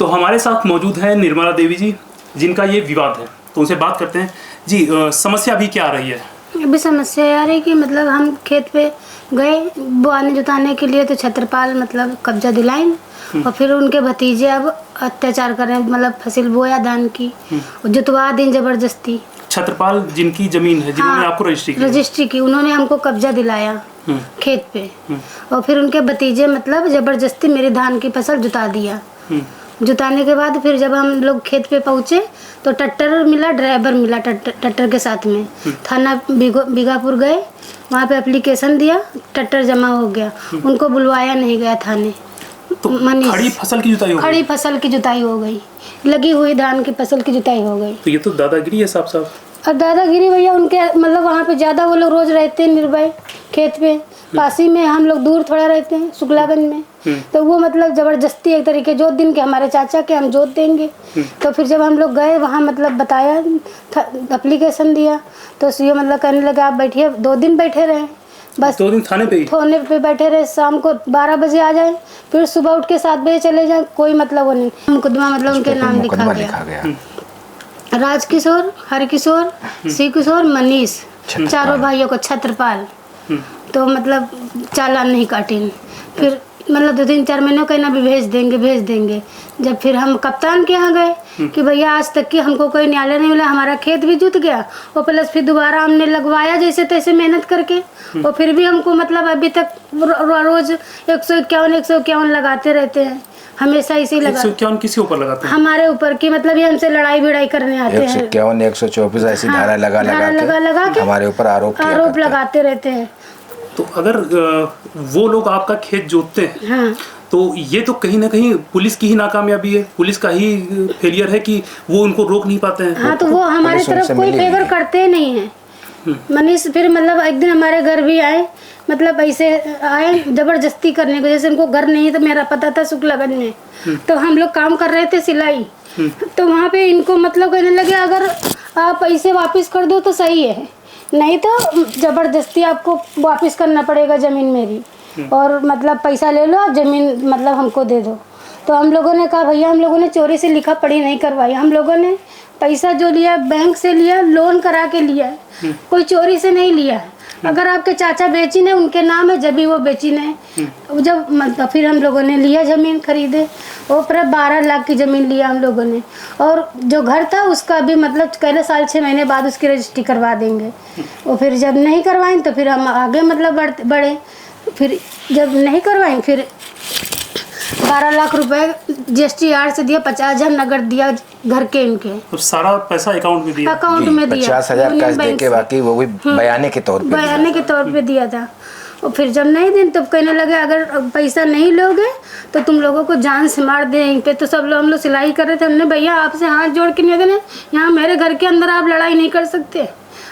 तो हमारे साथ मौजूद हैं निर्मला देवी जी, जिनका ये विवाद है, तो उनसे बात करते हैं। जी, समस्या अभी क्या आ रही है? अभी समस्या आ रही है कि मतलब हम खेत पे गए बोआने जुताने के लिए, तो छत्रपाल मतलब कब्जा दिलाएं और फिर उनके भतीजे अब अत्याचार कर रहे हैं, मतलब फसल बोया धान की जुतवा दें जबरदस्ती। छत्रपाल जिनकी जमीन है, जिन्होंने आपको रजिस्ट्री की, उन्होंने हमको कब्जा दिलाया खेत पे, और फिर उनके भतीजे मतलब जबरदस्ती मेरी धान की फसल जुता दिया। जुताने के बाद फिर जब हम लोग खेत पे पहुँचे तो ट्रैक्टर मिला, ड्राइवर मिला ट्रैक्टर के साथ में। थाना बीघापुर गए, वहाँ पे एप्लीकेशन दिया, ट्रैक्टर जमा हो गया, उनको बुलवाया नहीं गया थाने। तो खड़ी फसल की जुताई हो गई? खड़ी फसल की जुताई हो गई, लगी हुई धान की फसल की जुताई हो गई। तो ये तो दादागिरी है साफ साफ। और दादागिरी भैया उनके मतलब वहाँ पे ज़्यादा वो लोग रोज रहते हैं निर्भय खेत पे, पास ही में, हम लोग दूर थोड़ा रहते हैं शुक्लागंज में। तो वो मतलब जबरदस्ती एक तरीके जोत दिन के हमारे चाचा के हम जोत देंगे। तो फिर जब हम लोग गए वहाँ मतलब बताया, एप्लीकेशन दिया, तो ये मतलब कहने लगे आप बैठिए। 2 दिन बैठे रहे, बस 2 दिन थाने पे बैठे रहे। शाम को 12 बजे आ जाए, फिर सुबह उठ के 7 बजे चले जाए, कोई मतलब वो नहीं। मुकदमा मतलब उनके नाम लिखा गया। राजकिशोर, हरकिशोर, शिव किशोर, मनीष, चारों भाइयों को छत्रपाल। तो मतलब चालान नहीं काटी। फिर मतलब 2-3-4 महीनों कहना भी भेज देंगे। जब फिर हम कप्तान के यहाँ गए कि भैया आज तक कि हमको कोई न्यायालय नहीं मिला, हमारा खेत भी जुत गया और प्लस फिर दोबारा हमने लगवाया जैसे तैसे मेहनत करके, और फिर भी हमको मतलब अभी तक रोज 151 लगाते रहते हैं, हमेशा इसी लगा। 151 किसी ऊपर लगाते हैं? हमारे ऊपर की मतलब ये हमसे लड़ाई भिड़ाई करने आते हैं। 151, 124 ऐसी धारा लगा के हमारे ऊपर आरोप लगाते रहते हैं। तो अगर वो लोग आपका खेत जोतते हैं, हाँ, तो ये तो कहीं ना कहीं पुलिस की ही नाकामयाबी है, पुलिस का ही फेलियर है कि वो उनको रोक नहीं पाते हैं। हाँ, तो वो हमारी तरफ कोई फेवर करते नहीं है। मनीष फिर मतलब एक दिन हमारे घर भी आए, मतलब ऐसे आए जबरदस्ती करने को, जैसे उनको घर नहीं, तो मेरा पता था शुक्लागंज में, तो हम लोग काम कर रहे थे सिलाई, तो वहाँ पे इनको मतलब कहने लगे अगर आप पैसे वापस कर दो तो सही है, नहीं तो जबरदस्ती आपको वापस करना पड़ेगा ज़मीन मेरी, और मतलब पैसा ले लो, आप ज़मीन मतलब हमको दे दो। तो हम लोगों ने कहा भैया हम लोगों ने चोरी से लिखा पढ़ी नहीं करवाई, हम लोगों ने पैसा जो लिया बैंक से लिया, लोन करा के लिया है, कोई चोरी से नहीं लिया है। अगर आपके चाचा बेची ने उनके नाम है, जब भी वो बेची ने, जब मतलब फिर हम लोगों ने लिया ज़मीन खरीदे, वो पूरा 12 लाख की ज़मीन लिया हम लोगों ने, और जो घर था उसका भी मतलब कहले साल 6 महीने बाद उसकी रजिस्ट्री करवा देंगे। और फिर जब नहीं करवाएं तो फिर हम आगे मतलब बढ़े, फिर जब नहीं करवाएं फिर 12 लाख रुपए GST से दिया, 50,000 नगद दिया घर के इनके, और सारा पैसा अकाउंट में दिया। 50,000 कैश दे के, बाकी वो भी बयाने के तौर पे दिया था। और फिर जब नहीं दिन तब कहने लगे अगर पैसा नहीं लोगे तो तुम लोगों को जान से मार दें। पे तो सब लोग हम लोग सिलाई कर रहे थे, हमने भैया आपसे हाथ जोड़ के निवेदन है, यहाँ मेरे घर के अंदर आप लड़ाई नहीं कर सकते,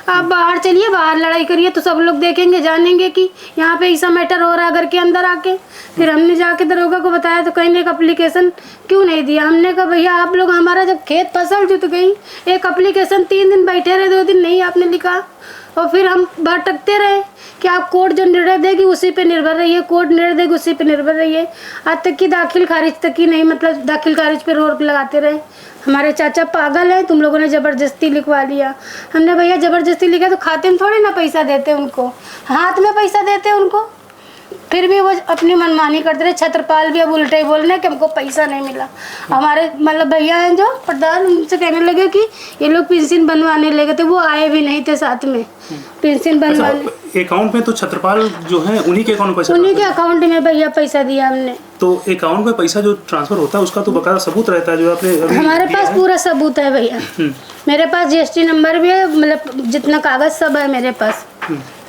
आप बाहर चलिए, बाहर लड़ाई करिए, तो सब लोग देखेंगे जानेंगे कि यहाँ पे ऐसा मैटर हो रहा है घर के अंदर आके। फिर हमने जाके दरोगा को बताया, तो कहने एक एप्लीकेशन क्यों नहीं दिया। हमने कहा भैया आप लोग हमारा जब खेत फसल जुत गई, एक एप्लीकेशन 3 दिन बैठे रहे, 2 दिन नहीं आपने लिखा, और फिर हम भटकते रहे कि आप कोर्ट जो निर्णय देगी उसी पे निर्भर रहिए, कोर्ट निर्णय देगी उसी पे निर्भर रहिए, आज तक की दाखिल खारिज तक की नहीं, मतलब दाखिल खारिज पे रोक लगाते रहे। हमारे चाचा पागल है, तुम लोगों ने ज़बरदस्ती लिखवा लिया। हमने भैया ज़बरदस्ती लिखा तो खाते में थोड़ी ना पैसा देते उनको, हाथ में पैसा देते उनको, फिर भी वो अपनी मनमानी करते रहे। छत्रपाल भी अब उल्टे ही बोल रहे कि हमको पैसा नहीं मिला। हमारे मतलब भैया हैं जो प्रधान, उनसे कहने लगे कि ये लोग पेंशन बनवाने लगे थे, वो आए भी नहीं थे साथ में पेंशन बनवाने। अकाउंट में तो छत्रपाल जो है उन्हीं के अकाउंट में पैसा, उन्हीं के अकाउंट में भैया पैसा दिया हमने। तो अकाउंट में पैसा जो ट्रांसफर होता है उसका तो बकायदा सबूत रहता है जो आपने? हमारे पास पूरा सबूत है भैया, मेरे पास GST नंबर भी है, मतलब जितना कागज सब है मेरे पास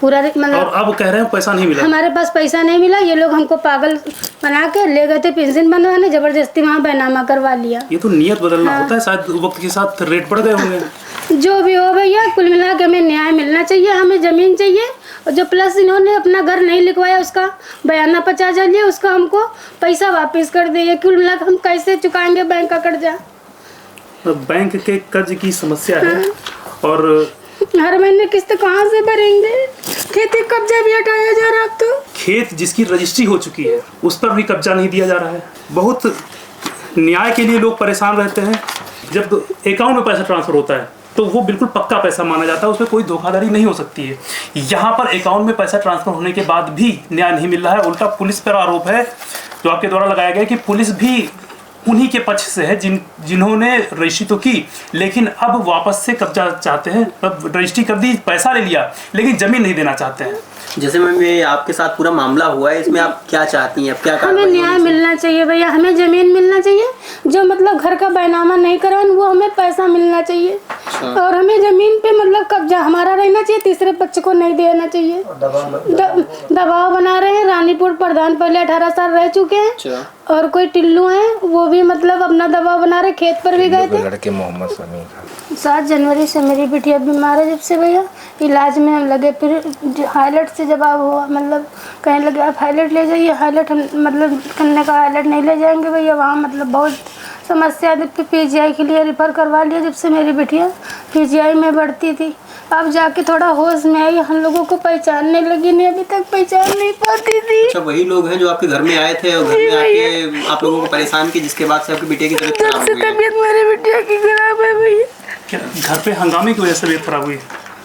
पूरा, मतलब। और अब कह रहे हैं पैसा नहीं मिला? हमारे पास पैसा नहीं मिला, ये लोग हमको पागल बना के ले गए थे पेंशन बनवाने, जबरदस्ती वहाँ बैनामा करवा लिया। ये तो नियत बदलना होता है, शायद वक्त के साथ रेट बढ़ गए होंगे। जो भी हो भैया, कुल मिला के हमें न्याय मिलना चाहिए, हमें ज़मीन चाहिए, और जो प्लस इन्होंने अपना घर नहीं लिखवाया उसका बयाना 50,000 लिया, उसका हमको पैसा वापस कर दिए। कुल मिला के हम कैसे चुकाएंगे बैंक का कर्जा? बैंक के कर्ज की समस्या है, और हर महीने किस्त कहाँ से भरेंगे? खेती कब्जा भी हटाया जा रहा, अब तो खेत जिसकी रजिस्ट्री हो चुकी है उस पर भी कब्जा नहीं दिया जा रहा है। बहुत न्याय के लिए लोग परेशान रहते हैं। जब अकाउंट में पैसा ट्रांसफर होता है तो वो बिल्कुल पक्का पैसा माना जाता है, उसमें कोई धोखाधड़ी नहीं हो सकती है। यहाँ पर अकाउंट में पैसा ट्रांसफर होने के बाद भी न्याय नहीं मिल रहा है। उल्टा पुलिस पर आरोप है जो आपके द्वारा लगाया गया कि पुलिस भी उन्हीं के पक्ष से है जिन्होंने रजिस्ट्री तो की, लेकिन अब वापस से कब्जा चाहते हैं। अब रजिस्ट्री कर दी, पैसा ले लिया, लेकिन जमीन नहीं देना चाहते हैं। जैसे मैम ये आपके साथ पूरा मामला हुआ है, इसमें आप क्या चाहती हैं? अब क्या हमें न्याय मिलना चाहिए भैया, हमें जमीन मिलना चाहिए। जो मतलब घर का बैनामा नहीं करवाएं वो हमें पैसा मिलना चाहिए। और हमें जमीन पे मतलब कब्जा हमारा रहना चाहिए, तीसरे पक्ष को नहीं देना चाहिए। दबाव बना रहे हैं। रानीपुर प्रधान पहले 18 साल रह चुके हैं और कोई टिल्लू हैं वो भी मतलब अपना दबाव बना रहे। खेत पर भी गए थे। लड़के मोहम्मद समी 7 जनवरी से मेरी बिटिया बीमार है, जब से भैया इलाज में हम लगे। फिर हाईलाइट से जवाब हुआ, मतलब कहने लगे आप हाईलाइट ले जाइए। हाईलाइट हम मतलब करने का हाईलाइट नहीं ले जाएंगे भैया, वहाँ मतलब बहुत समस्या थी। फिर PGI के लिए रेफ़र करवा लिया। जब से मेरी बिटिया PGI में बढ़ती थी, अब जाके थोड़ा होश में आई, हम लोगों को पहचानने लगी। नहीं अभी तक पहचान नहीं पाती थी। अच्छा, वही लोग हैं जो आपके घर में आए थे और घर में आके आप लोगों को परेशान किए, जिसके बाद से आपकी बिटिया की तबीयत खराब हुई है? तबीयत मेरी बिटिया की खराब है भैया। क्या घर पे हंगामे की वजह से तबीयत खराब हुई?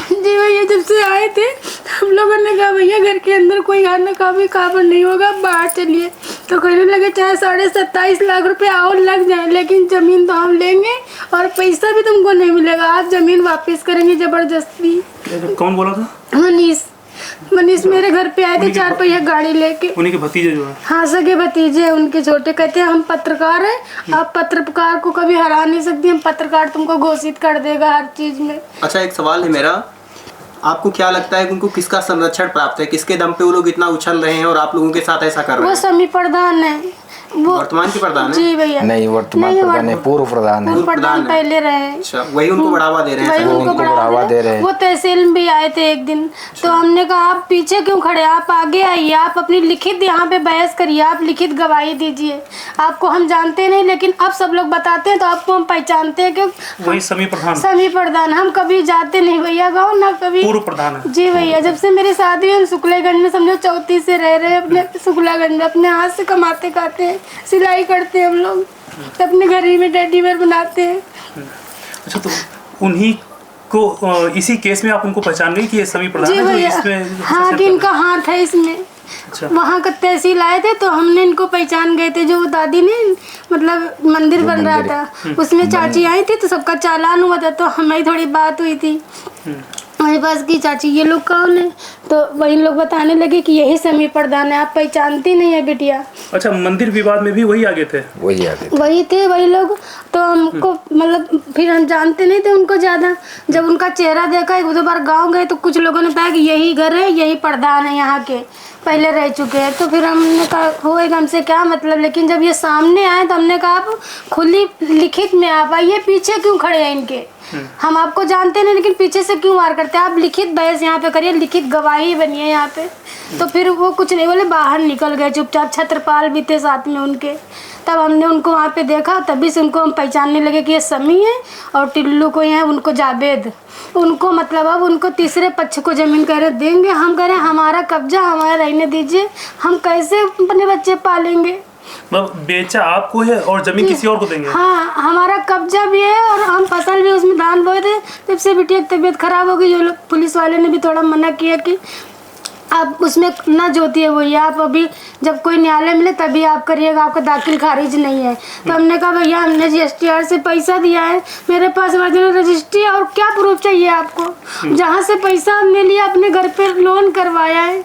जी भैया, जब से आए थे हम लोगों ने कहा भैया घर के अंदर कोई खाना काबू नहीं होगा, बाहर चलिए। तो कहने लगे चाहे 27.5 लाख रुपए और लग जाए, लेकिन ज़मीन तो हम लेंगे और पैसा भी तुमको नहीं मिलेगा, आप ज़मीन वापस करेंगे ज़बरदस्ती। कौन बोला था? मनीष मेरे घर पे आए थे 4 पहिया गाड़ी लेके। उन्हीं के भतीजे जो है? हाँ, सगे भतीजे हैं उनके छोटे। कहते हैं हम पत्रकार हैं, आप पत्रकार को कभी हरा नहीं सकती, हम पत्रकार तुमको घोषित कर देगा हर चीज में। अच्छा, एक सवाल है मेरा, आपको क्या लगता है कि उनको किसका संरक्षण प्राप्त है? किसके दम पे वो लोग इतना उछल रहे हैं और आप लोगों के साथ ऐसा कर रहे हैं? वो समी प्रधान है, वो वर्तमान के प्रधान है? जी भैया। नहीं, वर्तमान प्रधान है, पूर्व प्रधान है। प्रधान पहले रहे। अच्छा, वही उनको बढ़ावा दे रहे हैं? वही उनको बढ़ावा दे रहे हैं। वो तहसील में भी आए थे एक दिन, तो हमने कहा आप पीछे क्यों खड़े, आप आगे आइए, आप अपनी लिखित यहाँ पे बहस करिए, आप लिखित गवाही दीजिए। आपको हम जानते नहीं, लेकिन अब सब लोग बताते हैं तो आपको हम पहचानते हैं। क्यों? वही समी प्रधान। हम कभी जाते नहीं भैया गाँव, ना कभी। पूर्व प्रधान है जी भैया, जब से मेरी शादी हुई हम शुक्लागंज में समझो 34 से रह रहे हैं। अपने शुक्लागंज में अपने हाथ से कमाते खाते हैं, सिलाई करते हैं हम लोग, तो अपने घर ही में टेडी बेयर बनाते हैं। अच्छा, तो उन्हीं को इसी केस में आप उनको पहचान गई कि ये समी प्रधान जी है जो भैया, इसमें? हाँ कि इनका हाथ है इसमें। अच्छा। वहाँ का तहसील आए थे तो हमने इनको पहचान गए थे। जो दादी ने मतलब मंदिर बन रहा था उसमें चाची आई थी, तो सबका चालान हुआ था, तो हमारी थोड़ी बात हुई थी हमारे पास की चाची ये लोग कौन है, तो वही लोग बताने लगे कि यही समी प्रधान है, आप पहचानती नहीं है बिटिया। अच्छा, मंदिर विवाद में भी वही आगे थे? वही थे वही लोग। तो हमको मतलब फिर हम जानते नहीं थे उनको ज़्यादा। जब उनका चेहरा देखा, 1-2 बार गाँव गए तो कुछ लोगों ने बताया कि यही घर है, यही प्रधान है, यहाँ के पहले रह चुके हैं। तो फिर हमने कहा होएगा, हमसे क्या मतलब। लेकिन जब ये सामने आए तो हमने कहा आप खुली लिखित में आप आइए, पीछे क्यों खड़े हैं इनके, हम आपको जानते नहीं लेकिन पीछे से क्यों वार करते हैं, आप लिखित बहस यहाँ पे करिए, लिखित गवाही बनिए यहाँ पे। तो फिर वो कुछ नहीं बोले, बाहर निकल गए चुपचाप। छत्रपाल भी थे साथ में उनके। तब हमने उनको वहाँ पे देखा, तभी से उनको हम पहचानने लगे कि ये समी है, और टिल्लू को यहाँ उनको जावेद। उनको मतलब अब उनको तीसरे पक्ष को ज़मीन कह रहे देंगे, हम कह रहे हमारा कब्जा हमारा रहने दीजिए, हम कैसे अपने बच्चे पालेंगे। बेचा आपको है और जमीन किसी और को देंगे? हाँ, हमारा कब्जा भी है और हम फसल भी उसमें धान बोए थे। तब से बिटिया की तबीयत खराब हो गई। जो लोग पुलिस वाले ने भी थोड़ा मना किया कि आप उसमें ना जोतिए, वही आप अभी जब कोई न्यायालय मिले तभी आप करिएगा, आपका दाखिल खारिज नहीं है। तो हमने कहा भैया हमने GSTR से पैसा दिया है, मेरे पास ओरिजिनल रजिस्ट्री और क्या प्रूफ चाहिए आपको। जहाँ से पैसा हमने लिया अपने घर पे लोन करवाया है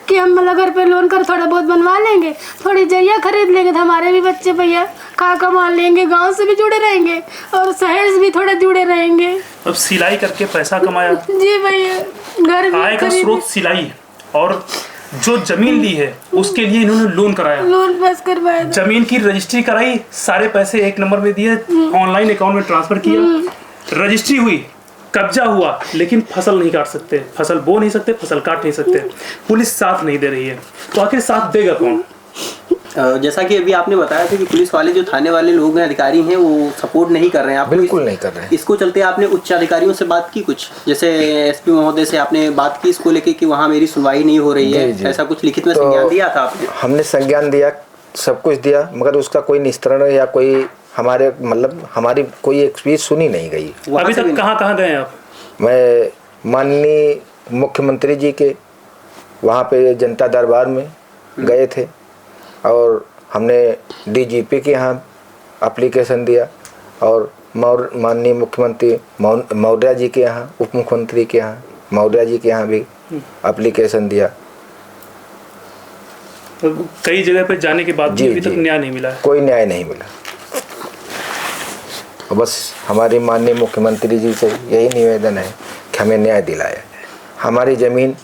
कि हम मतलब घर पे लोन कर थोड़ा बहुत बनवा लेंगे, थोड़ी जगह खरीद लेंगे, तो हमारे भी बच्चे भैया खा कमा लेंगे, गांव से भी जुड़े रहेंगे और शहर से भी थोड़ा जुड़े रहेंगे। अब सिलाई करके पैसा कमाया? जी भैया, घर आय का स्रोत सिलाई, और जो जमीन ली है उसके लिए इन्होंने लोन कराया, लोन पास करवाया, जमीन की रजिस्ट्री कराई, सारे पैसे एक नंबर में दिए, ऑनलाइन अकाउंट में ट्रांसफर किया, रजिस्ट्री हुई, कब्जा हुआ, लेकिन फसल नहीं काट सकते, फसल बो नहीं सकते, फसल काट नहीं सकते, पुलिस साथ नहीं दे रही है, तो आखिर साथ देगा कौन? जैसा कि अभी आपने बताया था कि पुलिस वाले जो थाने वाले लोग हैं, अधिकारी हैं, वो सपोर्ट नहीं कर रहे हैं, बिल्कुल नहीं कर रहे हैं। इसको चलते आपने उच्च अधिकारियों से बात की कुछ, जैसे SP महोदय से आपने बात की इसको लेके कि वहाँ मेरी सुनवाई नहीं हो रही है, ऐसा कुछ लिखित में संज्ञान दिया था आपने? हमने संज्ञान दिया सब कुछ दिया, मगर उसका कोई निस्तारण या कोई हमारे मतलब हमारी कोई एक चीज़ सुनी नहीं गई। अभी तक कहाँ गए आप? मैं माननीय मुख्यमंत्री जी के वहाँ पे जनता दरबार में गए थे और हमने DGP के यहाँ एप्लीकेशन दिया और माननीय मुख्यमंत्री मौर्य जी के यहाँ, उप मुख्यमंत्री के यहाँ मौर्य जी के यहाँ भी एप्लीकेशन दिया। कई जगह पे जाने के बाद भी अभी तक न्याय नहीं मिला है। कोई न्याय नहीं मिला। बस हमारी माननीय मुख्यमंत्री जी से यही निवेदन है कि हमें न्याय दिलाया जाए। हमारी ज़मीन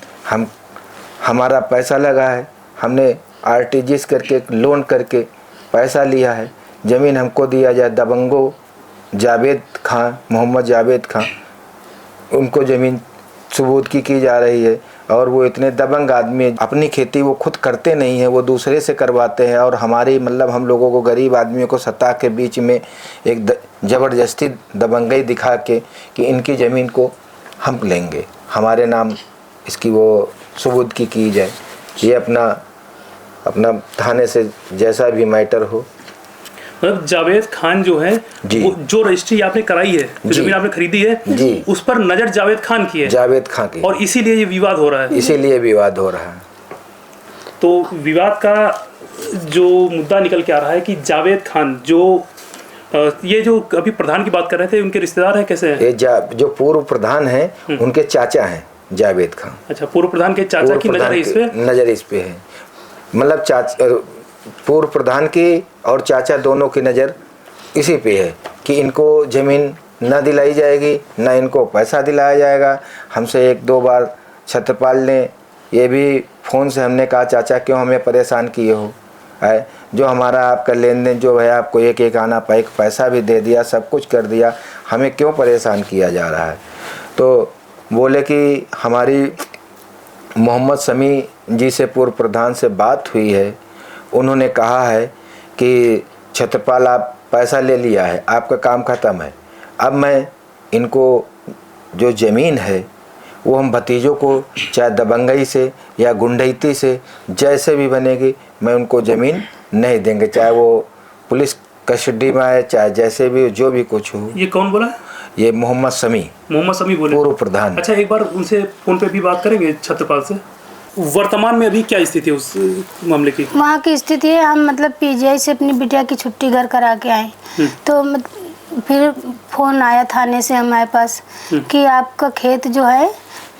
हमारा पैसा लगा है, हमने RTGS करके लोन करके पैसा लिया है, ज़मीन हमको दिया जाए। दबंगो जावेद खां, मोहम्मद जावेद खां, उनको ज़मीन सबूत की जा रही है और वो इतने दबंग आदमी है, अपनी खेती वो खुद करते नहीं हैं, वो दूसरे से करवाते हैं और हमारी मतलब हम लोगों को गरीब आदमियों को सत्ता के बीच में एक ज़बरदस्ती दबंगई दिखा के कि इनकी ज़मीन को हम लेंगे, हमारे नाम इसकी वो सबूत की जाए। ये अपना थाने से जैसा भी मैटर हो। मतलब जावेद खान जो है वो जो रजिस्ट्री आपने कराई है, जो जमीन आपने खरीदी है, उस पर नजर जावेद खान की है, जावेद खान की, और इसीलिए ये विवाद हो रहा है। इसीलिए विवाद हो रहा है। तो विवाद का जो मुद्दा निकल के आ रहा है कि जावेद खान ये जो अभी प्रधान की बात कर रहे थे, उनके रिश्तेदार हैं कैसे हैं? ये जो पूर्व प्रधान हैं उनके चाचा हैं जावेद खान। अच्छा, पूर्व प्रधान के चाचा की नजर है इस पे? नजर इस पे है, मतलब पूर्व प्रधान की और चाचा दोनों की नज़र इसी पे है कि इनको ज़मीन न दिलाई जाएगी, न इनको पैसा दिलाया जाएगा। हमसे 1-2 बार छत्रपाल ने ये भी फ़ोन से हमने कहा, चाचा क्यों हमें परेशान किए हो, है जो हमारा आपका लेन देन जो है आपको एक आना पैसा भी दे दिया, सब कुछ कर दिया, हमें क्यों परेशान किया जा रहा है। तो बोले कि हमारी मोहम्मद शमी जी से पूर्व प्रधान से बात हुई है, उन्होंने कहा है कि छत्रपाल आप पैसा ले लिया है, आपका काम ख़त्म है, अब मैं इनको जो ज़मीन है वो हम भतीजों को चाहे दबंगई से या गुंडैती से जैसे भी बनेगी मैं उनको ज़मीन नहीं देंगे, चाहे वो पुलिस कस्टडी में आए चाहे जैसे भी जो भी कुछ हो। ये कौन बोला? ये मोहम्मद शमी बोले, पूर्व प्रधान। अच्छा, एक बार उनसे फ़ोन पे भी बात करेंगे छत्रपाल से। वर्तमान में अभी क्या स्थिति है उस मामले की? वहाँ की स्थिति है, हम मतलब PGI से अपनी बिटिया की छुट्टी घर करा के आए, तो फिर फ़ोन आया थाने से हमारे पास कि आपका खेत जो है,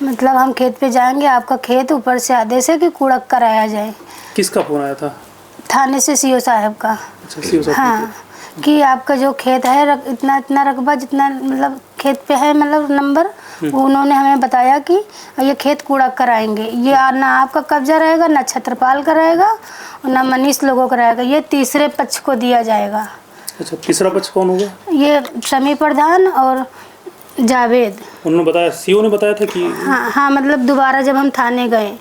मतलब हम खेत पे जाएंगे, आपका खेत ऊपर से आदेश है कि कूड़ा कराया जाए। किसका फ़ोन आया था? थाने से CO साहब का। अच्छा, CO साहब। हाँ, कि आपका जो खेत है इतना रकबा जितना मतलब खेत पे है, मतलब नंबर, उन्होंने हमें बताया कि ये खेत कूड़ा कराएंगे, ये ना आपका कब्जा रहेगा, ना छत्रपाल का रहेगा, ना मनीष लोगों का रहेगा, ये तीसरे पक्ष को दिया जाएगा। अच्छा, तीसरा पक्ष कौन होगा? ये शमी प्रधान और जावेद। उन्होंने बताया, CO ने बताया था कि हाँ, मतलब दोबारा जब हम थाने गए,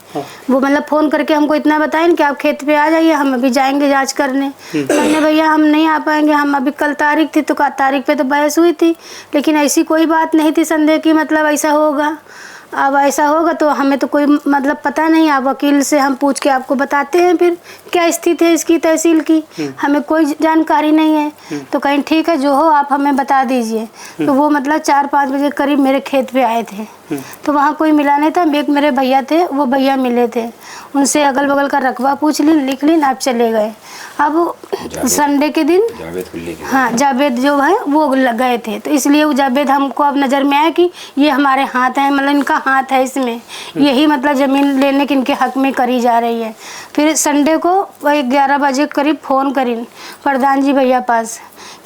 वो मतलब फ़ोन करके हमको इतना बताएं कि आप खेत पे आ जाइए, हम अभी जाएंगे जांच करने। मैंने भैया हम नहीं आ पाएंगे, हम अभी कल तारीख थी, तो तारीख पे तो बहस हुई थी, लेकिन ऐसी कोई बात नहीं थी संदेह की मतलब ऐसा होगा। अब ऐसा होगा तो हमें तो कोई मतलब पता नहीं, आप वकील से हम पूछ के आपको बताते हैं फिर क्या स्थिति है इसकी तहसील की, हमें कोई जानकारी नहीं है। तो कहीं ठीक है, जो हो आप हमें बता दीजिए। तो वो मतलब 4-5 बजे करीब मेरे खेत पे आए थे, तो वहाँ कोई मिला नहीं था, एक मेरे भैया थे, वो भैया मिले थे, उनसे अगल बगल का रकबा पूछ ली, लिख ली, आप चले गए। अब संडे के दिन हाँ जावेद जो है वो गए थे, तो इसलिए वो जावेद हमको अब नज़र में आया कि ये हमारे हाथ है, मतलब इनका हाथ है इसमें, यही मतलब ज़मीन लेने के इनके हक में करी जा रही है। फिर संडे को 11 बजे करीब फ़ोन करी प्रधान जी भैया पास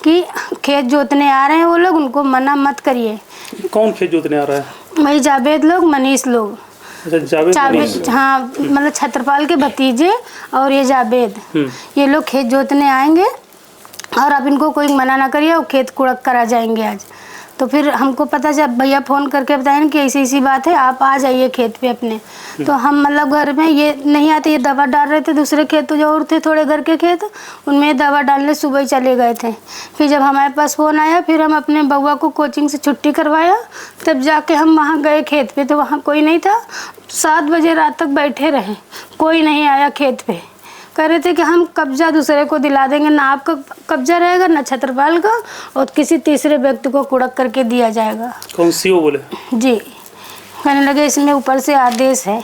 कि खेत जोतने आ रहे हैं वो लोग, उनको मना मत करिए। कौन खेत जोतने आ रहा है? वही जावेद लोग, मनीष लोग। अच्छा, जावेद, हाँ, मतलब छत्रपाल के भतीजे और ये जावेद, ये लोग खेत जोतने आएंगे और अब इनको कोई मना ना करिए, वो खेत कुड़क करा जाएंगे आज। तो फिर हमको पता जब भैया फ़ोन करके बताएं कि ऐसी ऐसी बात है, आप आ जाइए खेत पे अपने। तो हम मतलब घर में ये नहीं आते, ये दवा डाल रहे थे, दूसरे खेत जो और थे थोड़े घर के खेत, उनमें दवा डालने सुबह ही चले गए थे। फिर जब हमारे पास फ़ोन आया, फिर हम अपने बउआ को कोचिंग से छुट्टी करवाया, तब जाके हम वहाँ गए खेत पे, तो वहाँ कोई नहीं था। 7 बजे रात तक बैठे रहे, कोई नहीं आया खेत पे। कह रहे थे कि हम कब्जा दूसरे को दिला देंगे, ना आपका कब्जा रहेगा ना छत्रपाल का, और किसी तीसरे व्यक्ति को कुड़क करके दिया जाएगा। कौन सी वो बोले? जी, कहने लगे इसमें ऊपर से आदेश है।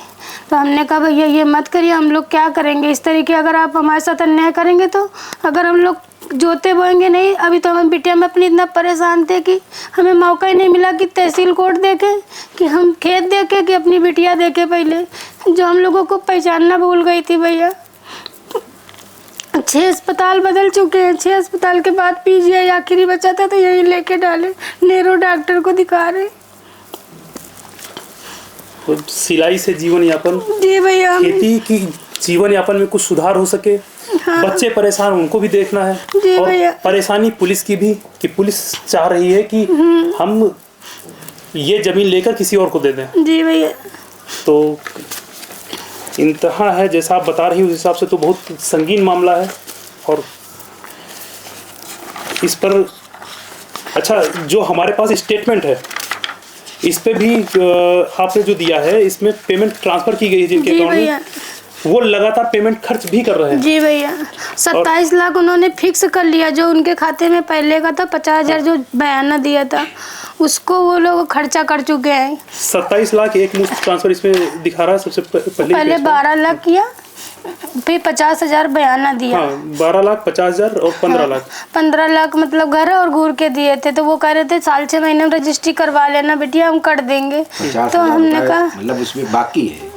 तो हमने कहा भैया ये मत करिए, हम लोग क्या करेंगे इस तरीके, अगर आप हमारे साथ अन्याय करेंगे तो अगर हम लोग जोते बोएंगे नहीं। अभी तो हम बिटिया में अपनी इतना परेशान थे कि हमें मौका ही नहीं मिला कि तहसील कोर्ट देखे, कि हम खेत देखे, कि अपनी बिटिया देखे पहले, जो हम लोगों को पहचानना भूल गई थी भैया। 6 अस्पताल बदल चुके हैं, 6 अस्पताल के बाद पीजीआई आखिरी बचा था तो यही लेके डाले, नेहरू डॉक्टर को दिखा रहे। सिलाई से जीवन यापन, जी भैया, खेती की जीवन यापन में कुछ सुधार हो सके। हाँ। बच्चे परेशान, उनको भी देखना है। जी और भैया। परेशानी पुलिस की भी, कि पुलिस चाह रही है कि हम ये जमीन लेकर किसी और को दे दें। जी भैया, तो इंतहा है, जैसा आप बता रही हैं उस हिसाब से तो बहुत संगीन मामला है। और इस पर अच्छा, जो हमारे पास स्टेटमेंट है इस पे भी आपने जो दिया है, इसमें पेमेंट ट्रांसफर की गई है जिनके जी अकाउंट भैया, में, वो लगातार पेमेंट खर्च भी कर रहे हैं। जी भैया, 27 लाख उन्होंने फिक्स कर लिया, जो उनके खाते में पहले का था 50,000 जो बयाना दिया था उसको वो लोग खर्चा कर चुके हैं। 27 लाख एक मुश्त ट्रांसफर इसमें दिखा रहा है। सबसे पहले 12 लाख किया, फिर 50,000 बयाना दिया। हाँ, 12 लाख 50,000 और 15 लाख 15 लाख मतलब घर और घूर के दिए थे। तो वो कह रहे थे साल 6 महीने में रजिस्ट्री करवा लेना बिटिया, हम कर देंगे। 50,000 तो हमने कहा मतलब उसमें बाकी है।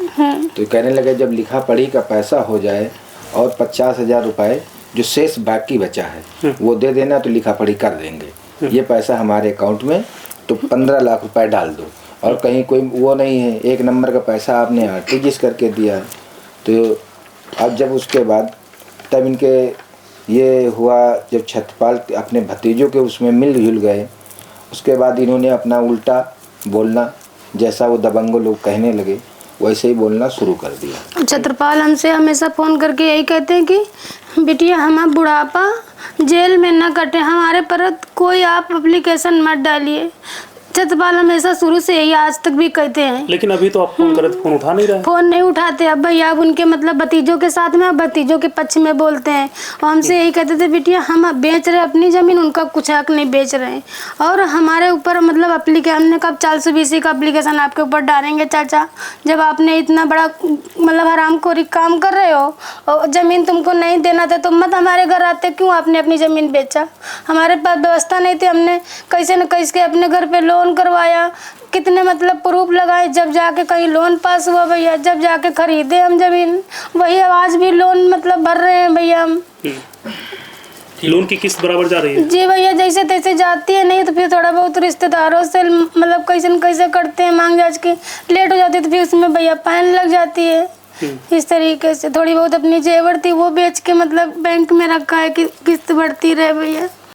तो कहने लगे जब लिखा पढ़ी का पैसा हो जाए और 50,000 रुपए जो शेष बाकी बचा है वो दे देना, तो लिखा पढ़ी कर देंगे। ये पैसा हमारे अकाउंट में तो 15 लाख रुपए डाल दो, और कहीं कोई वो नहीं है, एक नंबर का पैसा आपने आरटीजीएस करके दिया है। तो अब जब उसके बाद तब इनके ये हुआ, जब छत्रपाल अपने भतीजों के उसमें मिल जुल गए, उसके बाद इन्होंने अपना उल्टा बोलना, जैसा वो दबंगो लोग कहने लगे वैसे ही बोलना शुरू कर दिया। छत्रपाल हमसे हमेशा फ़ोन करके यही कहते हैं कि बिटिया हम बुढ़ापा जेल में ना कटे, हमारे पर कोई आप एप्लीकेशन मत डालिए। छत्रपाल हमेशा शुरू से यही आज तक भी कहते हैं। लेकिन अभी तो आप फोन करे तो फोन उठा नहीं रहे। फ़ोन नहीं उठाते अब भैया, अब उनके मतलब भतीजों के साथ में भतीजों के पक्ष में बोलते हैं। और हमसे यही कहते थे बिटिया हम बेच रहे अपनी ज़मीन, उनका कुछ हक नहीं बेच रहे हैं। और हमारे ऊपर मतलब हमने कब 420 का एप्लीकेशन आपके ऊपर डालेंगे चाचा, जब आपने इतना बड़ा मतलब हरामखोरी काम कर रहे हो और ज़मीन तुमको नहीं देना था तो मत हमारे घर आते, क्यों आपने अपनी ज़मीन बेचा? हमारे पास व्यवस्था नहीं थी, हमने कैसे न कैसे अपने घर पे लोन करवाया, कितने मतलब प्रूफ लगाए, जब जाके कहीं लोन पास हुआ भैया, जब जाके खरीदे हम जमीन। वही आज भी लोन मतलब भर रहे हैं भैया हम। लोन की किस्त बराबर जा रही है? जी भैया, जैसे तैसे जाती है, नहीं तो फिर थोड़ा बहुत रिश्तेदारों से मतलब कैसे न कैसे करते हैं, मांग जांच के लेट हो जाती है तो फिर उसमें भैया फाइन लग जाती है। इस तरीके से थोड़ी बहुत अपनी जेवर थी वो बेच के मतलब बैंक में रखा है कि किस्त बढ़ती रहे भैया।